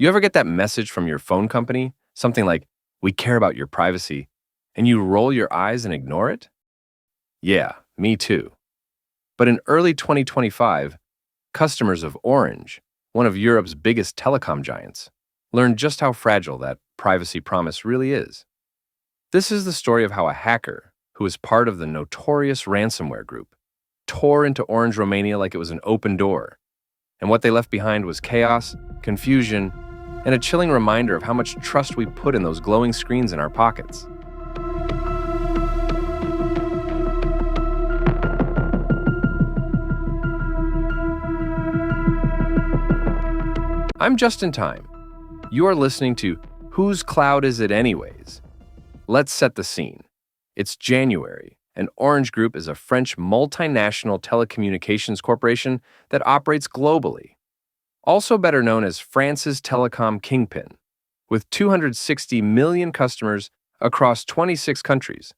You ever get that message from your phone company? Something like, "We care about your privacy," and you roll your eyes and ignore it? Yeah, me too. But in early 2025, customers of Orange, one of Europe's biggest telecom giants, learned just how fragile that privacy promise really is. This is the story of how a hacker, who was part of the notorious ransomware group, tore into Orange Romania like it was an open door. And what they left behind was chaos, confusion, and a chilling reminder of how much trust we put in those glowing screens in our pockets. I'm just in time. You are listening to Whose Cloud Is It Anyways? Let's set the scene. It's January, and Orange Group is a French multinational telecommunications corporation that operates globally, also better known as France's telecom kingpin, with 260 million customers across 26 countries.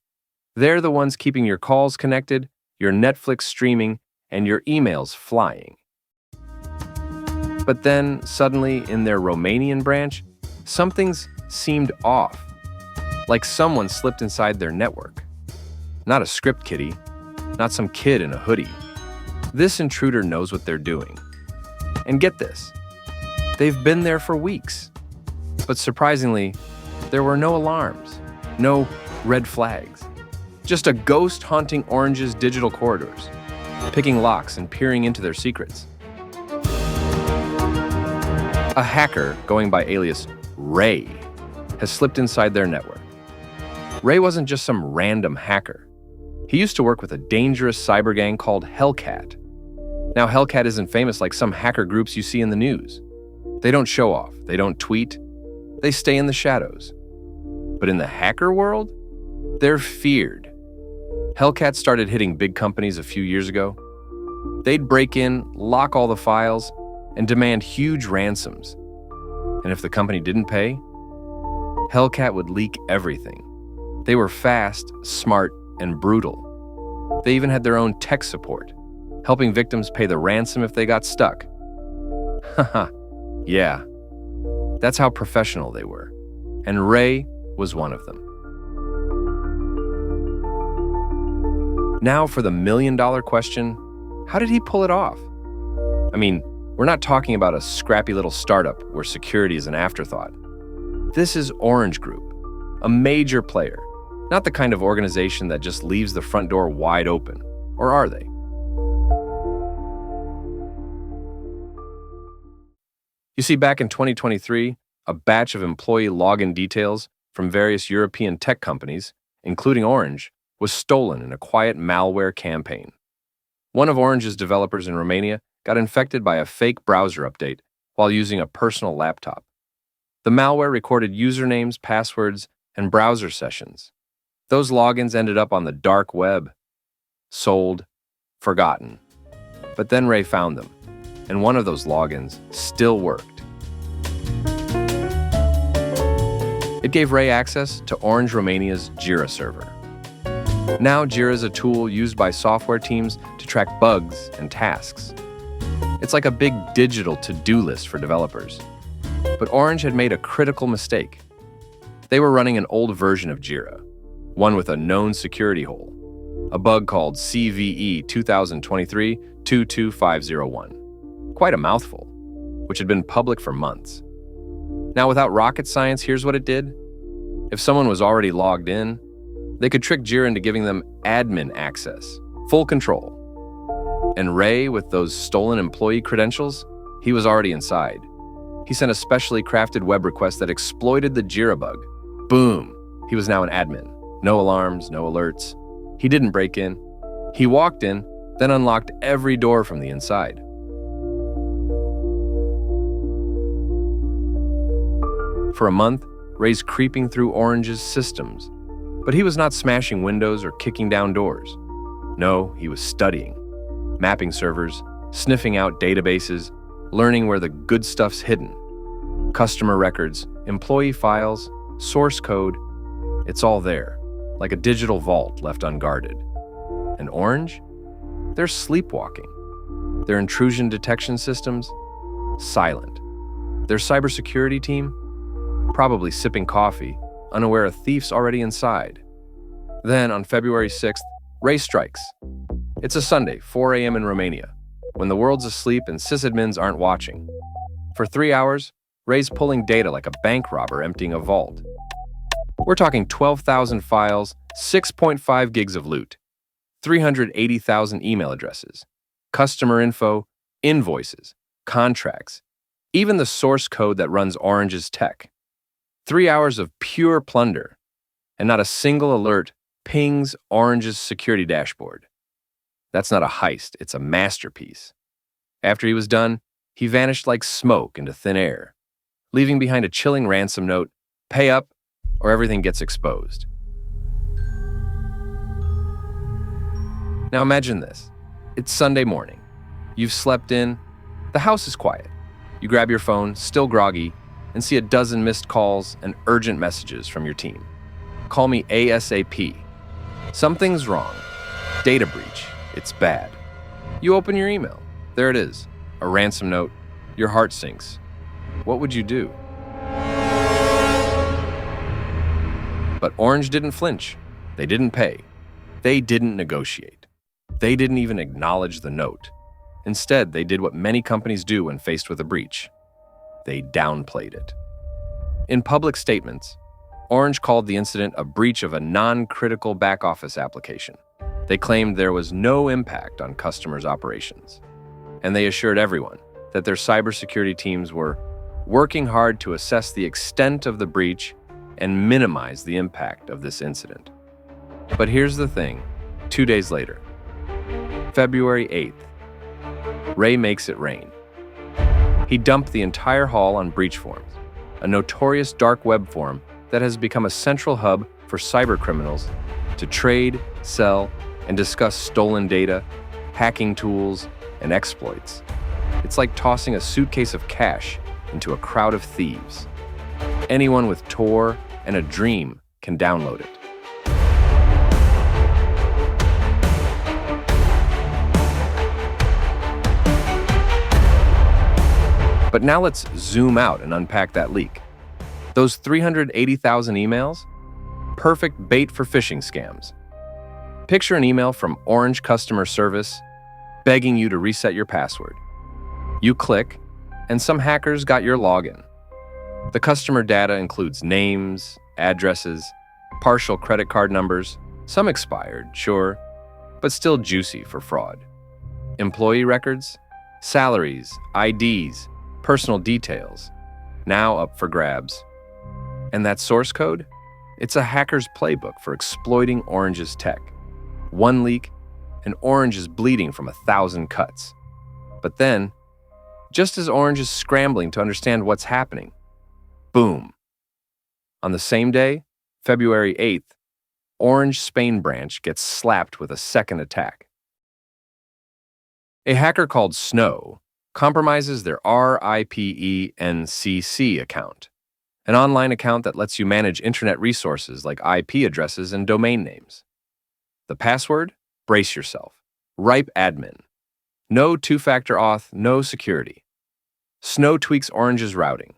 They're the ones keeping your calls connected, your Netflix streaming, and your emails flying. But then, suddenly, in their Romanian branch, something's seemed off, like someone slipped inside their network. Not a script kiddie, not some kid in a hoodie. This intruder knows what they're doing. And get this, they've been there for weeks. But surprisingly, there were no alarms, no red flags, just a ghost haunting Orange's digital corridors, picking locks and peering into their secrets. A hacker, going by alias Ray, has slipped inside their network. Ray wasn't just some random hacker. He used to work with a dangerous cyber gang called Hellcat. Now, Hellcat isn't famous like some hacker groups you see in the news. They don't show off, they don't tweet, they stay in the shadows. But in the hacker world, they're feared. Hellcat started hitting big companies a few years ago. They'd break in, lock all the files, and demand huge ransoms. And if the company didn't pay, Hellcat would leak everything. They were fast, smart, and brutal. They even had their own tech support, helping victims pay the ransom if they got stuck. Haha, yeah. That's how professional they were. And Ray was one of them. Now for the million-dollar question, how did he pull it off? I mean, we're not talking about a scrappy little startup where security is an afterthought. This is Orange Group, a major player, not the kind of organization that just leaves the front door wide open. Or are they? You see, back in 2023, a batch of employee login details from various European tech companies, including Orange, was stolen in a quiet malware campaign. One of Orange's developers in Romania got infected by a fake browser update while using a personal laptop. The malware recorded usernames, passwords, and browser sessions. Those logins ended up on the dark web, sold, forgotten. But then Ray found them, and one of those logins still worked. It gave Ray access to Orange Romania's Jira server. Now Jira is a tool used by software teams to track bugs and tasks. It's like a big digital to-do list for developers. But Orange had made a critical mistake. They were running an old version of Jira, one with a known security hole, a bug called CVE 2023-22501. Quite a mouthful, which had been public for months. Now, without rocket science, here's what it did. If someone was already logged in, they could trick Jira into giving them admin access, full control. And Ray, with those stolen employee credentials, he was already inside. He sent a specially crafted web request that exploited the Jira bug. Boom! He was now an admin. No alarms, no alerts. He didn't break in. He walked in, then unlocked every door from the inside. For a month, Ray's creeping through Orange's systems. But he was not smashing windows or kicking down doors. No, he was studying. Mapping servers, sniffing out databases, learning where the good stuff's hidden. Customer records, employee files, source code, it's all there, like a digital vault left unguarded. And Orange? They're sleepwalking. Their intrusion detection systems? Silent. Their cybersecurity team? Probably sipping coffee, unaware a thief's already inside. Then, on February 6th, Ray strikes. It's a Sunday, 4 a.m. in Romania, when the world's asleep and sysadmins aren't watching. For 3 hours, Ray's pulling data like a bank robber emptying a vault. We're talking 12,000 files, 6.5 gigs of loot, 380,000 email addresses, customer info, invoices, contracts, even the source code that runs Orange's tech. 3 hours of pure plunder, and not a single alert pings Orange's security dashboard. That's not a heist, it's a masterpiece. After he was done, he vanished like smoke into thin air, leaving behind a chilling ransom note: pay up or everything gets exposed. Now imagine this. It's Sunday morning. You've slept in. The house is quiet. You grab your phone, still groggy, and see a dozen missed calls and urgent messages from your team. Call me ASAP. Something's wrong. Data breach. It's bad. You open your email. There it is. A ransom note. Your heart sinks. What would you do? But Orange didn't flinch. They didn't pay. They didn't negotiate. They didn't even acknowledge the note. Instead, they did what many companies do when faced with a breach. They downplayed it. In public statements, Orange called the incident a breach of a non-critical back-office application. They claimed there was no impact on customers' operations. And they assured everyone that their cybersecurity teams were working hard to assess the extent of the breach and minimize the impact of this incident. But here's the thing. 2 days later, February 8th, Ray makes it rain. He dumped the entire haul on Breach Forums, a notorious dark web forum that has become a central hub for cybercriminals to trade, sell, and discuss stolen data, hacking tools, and exploits. It's like tossing a suitcase of cash into a crowd of thieves. Anyone with Tor and a dream can download it. But now let's zoom out and unpack that leak. Those 380,000 emails? Perfect bait for phishing scams. Picture an email from Orange customer service begging you to reset your password. You click, and some hackers got your login. The customer data includes names, addresses, partial credit card numbers, some expired, sure, but still juicy for fraud. Employee records, salaries, IDs, personal details, now up for grabs. And that source code? It's a hacker's playbook for exploiting Orange's tech. One leak, and Orange is bleeding from 1,000 cuts. But then, just as Orange is scrambling to understand what's happening, boom. On the same day, February 8th, Orange Spain branch gets slapped with a second attack. A hacker called Snow compromises their RIPENCC account, an online account that lets you manage internet resources like IP addresses and domain names. The password? Brace yourself. RIPE admin. No two-factor auth, no security. Snow tweaks Orange's routing,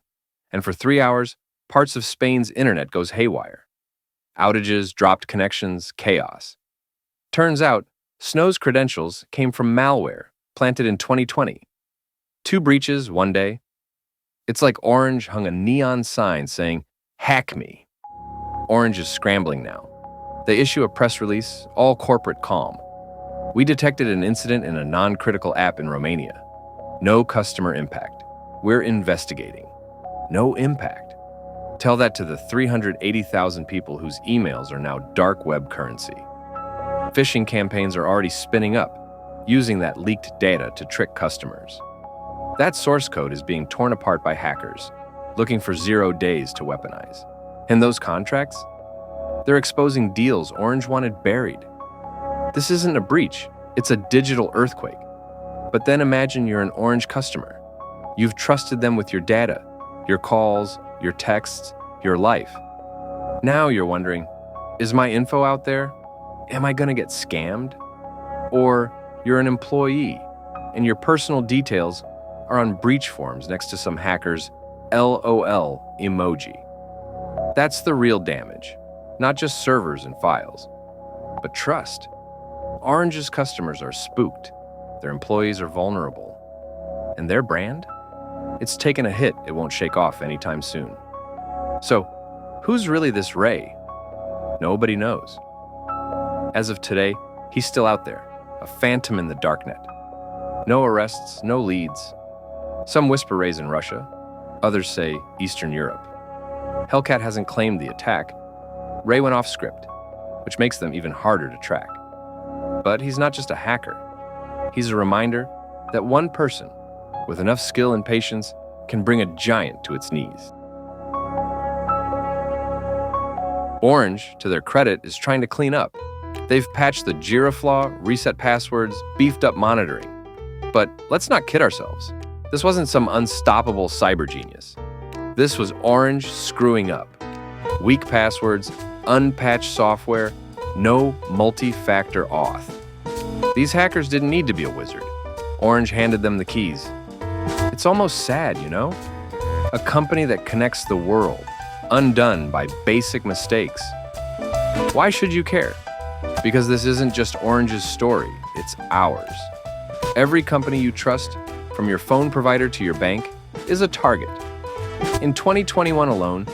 and for 3 hours, parts of Spain's internet goes haywire. Outages, dropped connections, chaos. Turns out, Snow's credentials came from malware planted in 2020. 2 breaches one day. It's like Orange hung a neon sign saying, "Hack me." Orange is scrambling now. They issue a press release, all corporate calm. We detected an incident in a non-critical app in Romania. No customer impact. We're investigating. No impact. Tell that to the 380,000 people whose emails are now dark web currency. Phishing campaigns are already spinning up, using that leaked data to trick customers. That source code is being torn apart by hackers, looking for 0 days to weaponize. And those contracts? They're exposing deals Orange wanted buried. This isn't a breach, it's a digital earthquake. But then imagine you're an Orange customer. You've trusted them with your data, your calls, your texts, your life. Now you're wondering, is my info out there? Am I gonna get scammed? Or you're an employee, and your personal details are on breach forms next to some hacker's LOL emoji. That's the real damage, not just servers and files, but trust. Orange's customers are spooked, their employees are vulnerable, and their brand? It's taken a hit it won't shake off anytime soon. So, who's really this Ray? Nobody knows. As of today, he's still out there, a phantom in the darknet. No arrests, no leads. Some whisper Ray's in Russia, others say Eastern Europe. Hellcat hasn't claimed the attack. Ray went off script, which makes them even harder to track. But he's not just a hacker. He's a reminder that one person, with enough skill and patience, can bring a giant to its knees. Orange, to their credit, is trying to clean up. They've patched the Jira flaw, reset passwords, beefed up monitoring. But let's not kid ourselves. This wasn't some unstoppable cyber genius. This was Orange screwing up. Weak passwords, unpatched software, no multi-factor auth. These hackers didn't need to be a wizard. Orange handed them the keys. It's almost sad, you know? A company that connects the world, undone by basic mistakes. Why should you care? Because this isn't just Orange's story, it's ours. Every company you trust, from your phone provider to your bank, is a target. In 2021 alone,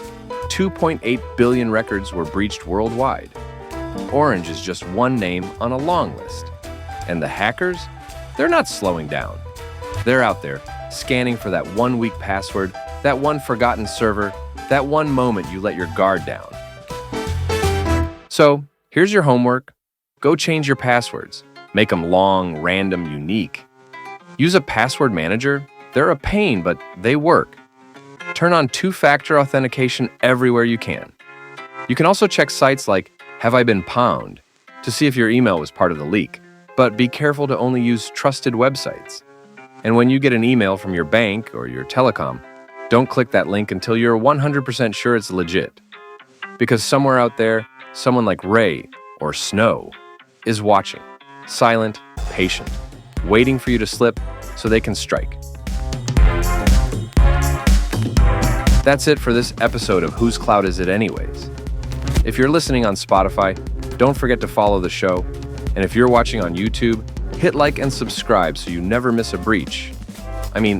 2.8 billion records were breached worldwide. Orange is just one name on a long list. And the hackers? They're not slowing down. They're out there, scanning for that one weak password, that one forgotten server, that one moment you let your guard down. So, here's your homework. Go change your passwords. Make them long, random, unique. Use a password manager. They're a pain, but they work. Turn on two-factor authentication everywhere you can. You can also check sites like Have I Been Pwned to see if your email was part of the leak, but be careful to only use trusted websites. And when you get an email from your bank or your telecom, don't click that link until you're 100% sure it's legit. Because somewhere out there, someone like Ray or Snow is watching, silent, patient, waiting for you to slip so they can strike. That's it for this episode of Whose Cloud Is It Anyways? If you're listening on Spotify, don't forget to follow the show. And if you're watching on YouTube, hit like and subscribe so you never miss a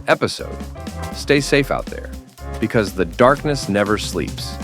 episode. Stay safe out there, because the darkness never sleeps.